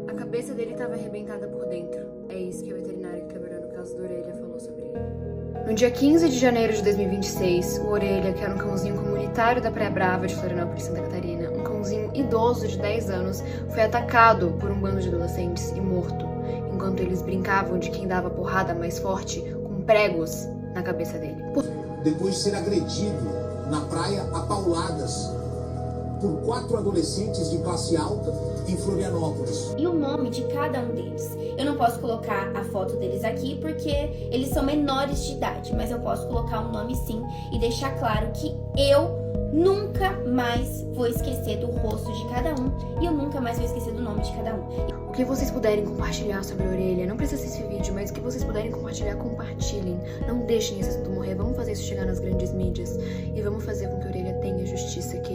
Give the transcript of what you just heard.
A cabeça dele estava arrebentada por dentro. É isso que a veterinária que trabalhou no caso da Orelha falou sobre ele. No dia 15 de janeiro de 2026, o Orelha, que era um cãozinho comunitário da Praia Brava de Florianópolis, Santa Catarina, um cãozinho idoso de 10 anos, foi atacado por um bando de adolescentes e morto, enquanto eles brincavam de quem dava porrada mais forte com pregos na cabeça dele. Depois de ser agredido na praia a pauladas por 4 adolescentes de classe alta em Florianópolis. E o nome de cada um deles. Eu não posso colocar a foto deles aqui porque eles são menores de idade, mas eu posso colocar um nome sim e deixar claro que eu nunca mais vou esquecer do rosto de cada um e eu nunca mais vou esquecer do nome de cada um. O que vocês puderem compartilhar sobre a Orelha, não precisa ser esse vídeo, mas o que vocês puderem compartilhar, compartilhem. Não deixem esse assunto morrer, vamos fazer isso chegar nas grandes mídias e vamos fazer com que a Orelha tenha a justiça que